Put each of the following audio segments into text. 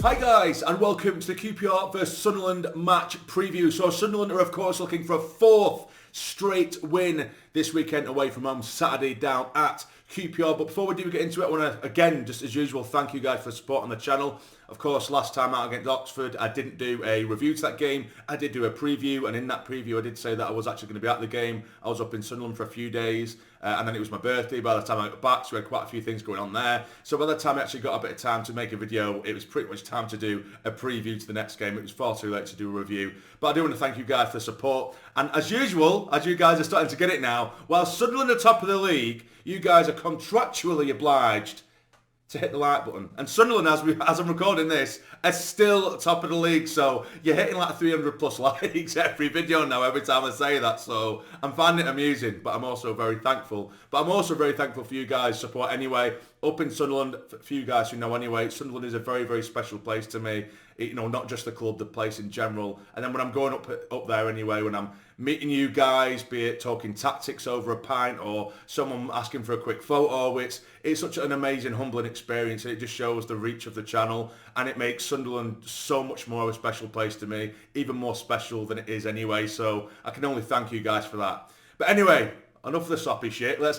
Hi guys, and welcome to the QPR vs Sunderland match preview. So Sunderland are of course looking for a fourth straight win this weekend away from home, Saturday down at QPR. But before we do get into it, I want to again, just as usual, thank you guys for supporting the channel. Of course, last time out against Oxford, I didn't do a review to that game. I did do a preview, and in that preview, I did say that I was actually going to be at the game. I was up in Sunderland for a few days, and then it was my birthday by the time I got back, so we had quite a few things going on there. So by the time I actually got a bit of time to make a video, it was pretty much time to do a preview to the next game. It was far too late to do a review. But I do want to thank you guys for the support. And as usual, as you guys are starting to get it now, while Sunderland are top of the league, you guys are contractually obliged to hit the like button. And Sunderland, as I'm recording this, are still top of the league. So you're hitting like 300 plus likes every video now, every time I say that. So I'm finding it amusing, but I'm also very thankful. But I'm also very thankful for you guys' support anyway. Up in Sunderland, for you guys who know anyway, Sunderland is a very, very special place to me. You know, not just the club, the place in general. And then when I'm going up there anyway, when I'm meeting you guys, be it talking tactics over a pint or someone asking for a quick photo, it's such an amazing, humbling experience. It just shows the reach of the channel, and it makes Sunderland so much more of a special place to me, even more special than it is anyway. So I can only thank you guys for that. But anyway, enough of the soppy shit. Let's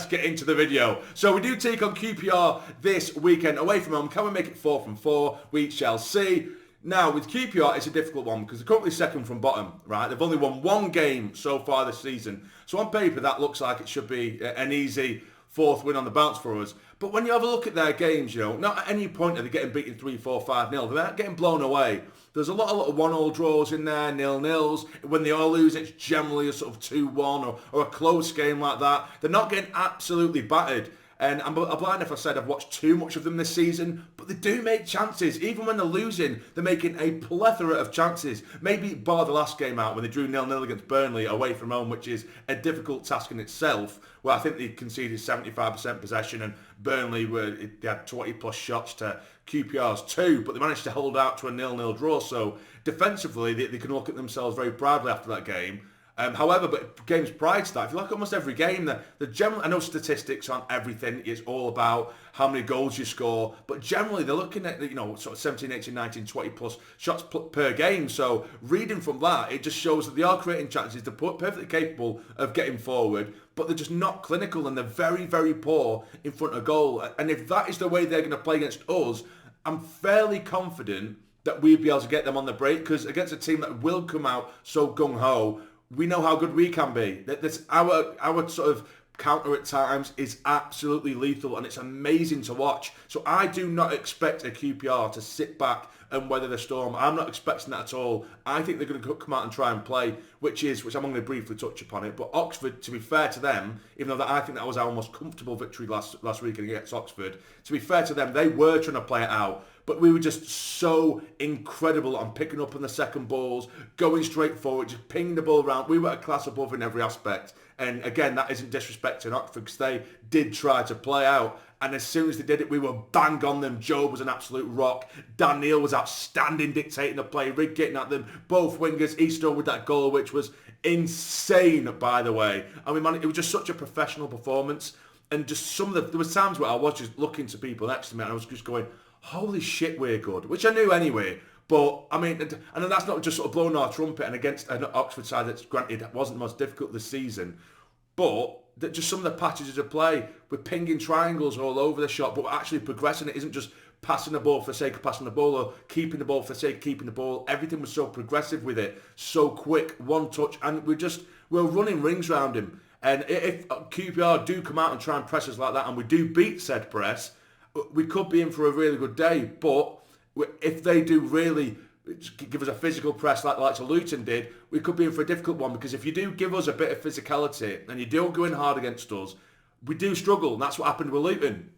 get into the video. So we do take on QPR this weekend away from home. Can we make it 4 from 4? We shall see. Now, with QPR, it's a difficult one because they're currently second from bottom, right? They've only won one game so far this season. So on paper, that looks like it should be an easy fourth win on the bounce for us. But when you have a look at their games, you know, not at any point are they getting beaten 3-4, 5-0. They're not getting blown away. There's a lot of 1-1 draws in there, 0-0s. When they all lose, it's generally a sort of 2-1 or a close game like that. They're not getting absolutely battered. And I'm blind if I said I've watched too much of them this season, but they do make chances. Even when they're losing, they're making a plethora of chances. They bar the last game out when they drew 0-0 against Burnley away from home, which is a difficult task in itself, where I think they conceded 75% possession and Burnley they had 20 plus shots to QPR's 2, but they managed to hold out to a 0-0 draw. So defensively, they can look at themselves very proudly after that game. However, but games prior to that, if you look at almost every game, the general, I know statistics aren't everything. It's all about how many goals you score. But generally, they're looking at, you know, sort of 17, 18, 19, 20 plus shots per game. So reading from that, it just shows that they are creating chances. They're perfectly capable of getting forward, but they're just not clinical and they're very, very poor in front of goal. And if that is the way they're going to play against us, I'm fairly confident that we'll be able to get them on the break, because against a team that will come out so gung-ho, we know how good we can be. Our sort of counter at times is absolutely lethal, and it's amazing to watch. So I do not expect a QPR to sit back and weather the storm. I'm not expecting that at all. I think they're going to come out and try and play, which I'm going to briefly touch upon it. But Oxford, to be fair to them, even though I think that was our most comfortable victory last week against Oxford, to be fair to them, they were trying to play it out. But we were just so incredible on picking up on the second balls, going straight forward, just pinging the ball around. We were a class above in every aspect. And again, that isn't disrespecting Oxford, because they did try to play out. And as soon as they did it, we were bang on them. Job was an absolute rock. Dhannoo was outstanding, dictating the play, Rig getting at them. Both wingers, Easter with that goal, which was insane, by the way. I mean, man, it was just such a professional performance. And just there was times where I was just looking to people next to me and I was just going, holy shit, we're good, which I knew anyway. But, I mean, and that's not just sort of blowing our trumpet, and against an Oxford side that's, granted, wasn't the most difficult this season, but just some of the passages of play, we're pinging triangles all over the shot, but we're actually progressing. It isn't just passing the ball for the sake of passing the ball or keeping the ball for the sake of keeping the ball. Everything was so progressive with it, so quick, one touch, and we're running rings around him. And if QPR do come out and try and press us like that, and we do beat said press, we could be in for a really good day. But if they do really give us a physical press like Luton did, we could be in for a difficult one, because if you do give us a bit of physicality and you don't go in hard against us, we do struggle, and that's what happened with Luton.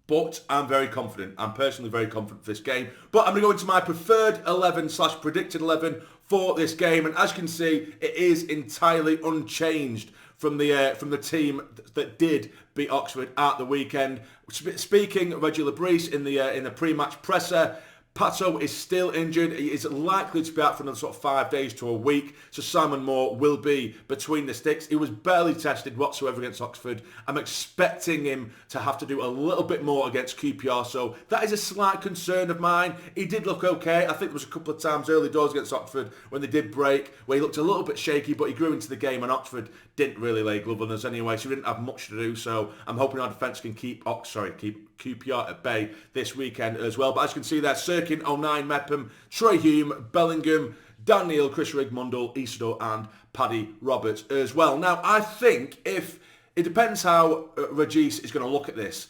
But I'm very confident. I'm personally very confident for this game. But I'm going to go into my preferred 11 / predicted 11 for this game, and as you can see, it is entirely unchanged from the team that did beat Oxford at the weekend. Speaking of Reggie Lebris in the pre-match presser, Pato is still injured. He is likely to be out for another sort of 5 days to a week. So Simon Moore will be between the sticks. He was barely tested whatsoever against Oxford. I'm expecting him to have to do a little bit more against QPR. So that is a slight concern of mine. He did look okay. I think there was a couple of times early doors against Oxford when they did break, where he looked a little bit shaky, but he grew into the game, and Oxford didn't really lay glove on us anyway, so we didn't have much to do. So I'm hoping our defence can keep QPR at bay this weekend as well. But as you can see there, Sirkin, O'Nien, Mepham, Troy Hume, Bellingham, Dan Neil, Chris Rigmundle, Isidore and Paddy Roberts as well. Now, I think it depends how Rodgers is going to look at this.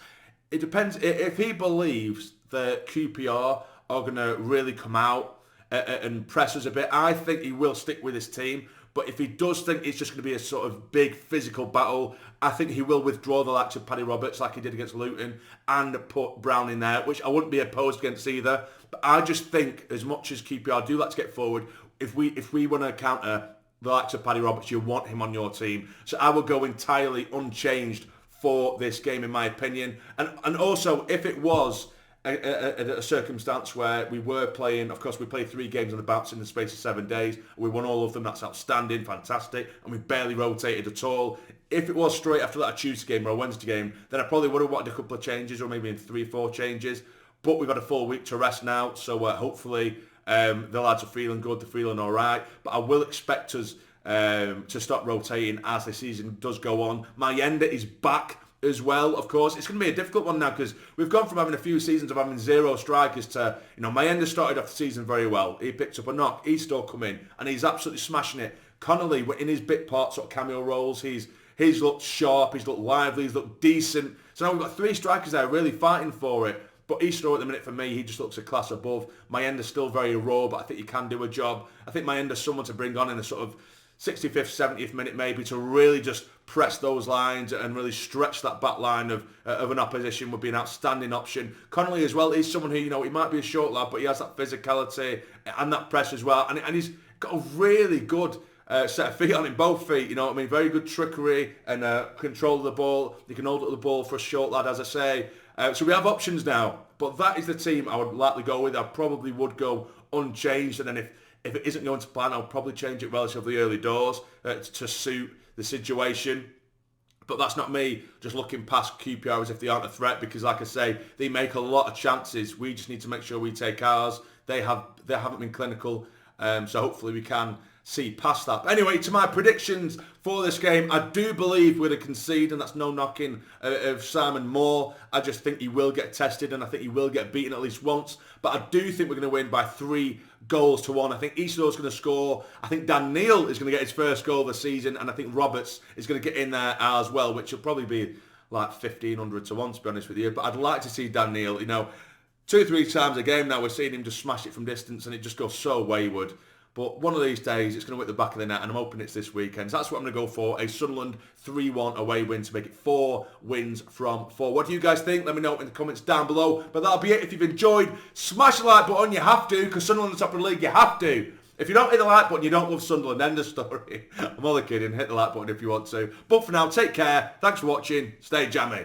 It depends if he believes that QPR are going to really come out and press us a bit. I think he will stick with his team. But if he does think it's just going to be a sort of big physical battle, I think he will withdraw the likes of Paddy Roberts like he did against Luton and put Brown in there, which I wouldn't be opposed against either. But I just think, as much as QPR do like to get forward, if we want to counter the likes of Paddy Roberts, you want him on your team. So I will go entirely unchanged for this game, in my opinion. And also, if it was a circumstance where we were playing, of course we played 3 games on the bounce in the space of 7 days, we won all of them, that's outstanding, fantastic, and we barely rotated at all. If it was straight after that a Tuesday game or a Wednesday game, then I probably would have wanted a couple of changes, or maybe in 3-4 changes, but we've had a full week to rest now, so hopefully the lads are feeling good, they're feeling alright, but I will expect us to stop rotating as the season does go on. Mayenda is back as well, of course. It's going to be a difficult one now because we've gone from having a few seasons of having 0 strikers to, Mayenda started off the season very well. He picked up a knock, Easter come in, and he's absolutely smashing it. Connolly, in his bit part sort of cameo roles, he's looked sharp, he's looked lively, he's looked decent. So now we've got 3 strikers there really fighting for it. But Easter at the minute for me, he just looks a class above. Mayenda's still very raw, but I think he can do a job. I think Mayenda's someone to bring on in the sort of 65th, 70th minute maybe, to really just press those lines and really stretch that back line of an opposition would be an outstanding option. Connolly as well, he's someone who, he might be a short lad, but he has that physicality and that press as well. And he's got a really good set of feet on him, both feet, very good trickery and control of the ball. He can hold up the ball for a short lad, as I say. So we have options now, but that is the team I would likely go with. I probably would go unchanged, and then if it isn't going to plan, I'll probably change it relatively early doors to suit the situation. But that's not me just looking past QPR as if they aren't a threat, because like I say, they make a lot of chances. We just need to make sure we take ours. They haven't been clinical, so hopefully we can see past that. But anyway, to my predictions for this game, I do believe we're going to concede, and that's no knocking of Simon Moore. I just think he will get tested, and I think he will get beaten at least once. But I do think we're going to win by 3-1. I think Isidore's going to score. I think Dan Neil is going to get his first goal of the season, and I think Roberts is going to get in there as well, which will probably be like 1,500 to 1, to be honest with you. But I'd like to see Dan Neil, 2 or 3 times a game now we're seeing him just smash it from distance, and it just goes so wayward. But one of these days, it's going to hit the back of the net, and I'm hoping it's this weekend. So that's what I'm going to go for, a Sunderland 3-1 away win to make it 4 wins from 4. What do you guys think? Let me know in the comments down below. But that'll be it. If you've enjoyed, smash the like button. You have to, because Sunderland are top of the league. You have to. If you don't hit the like button, you don't love Sunderland. End of story. I'm only kidding. Hit the like button if you want to. But for now, take care. Thanks for watching. Stay jammy.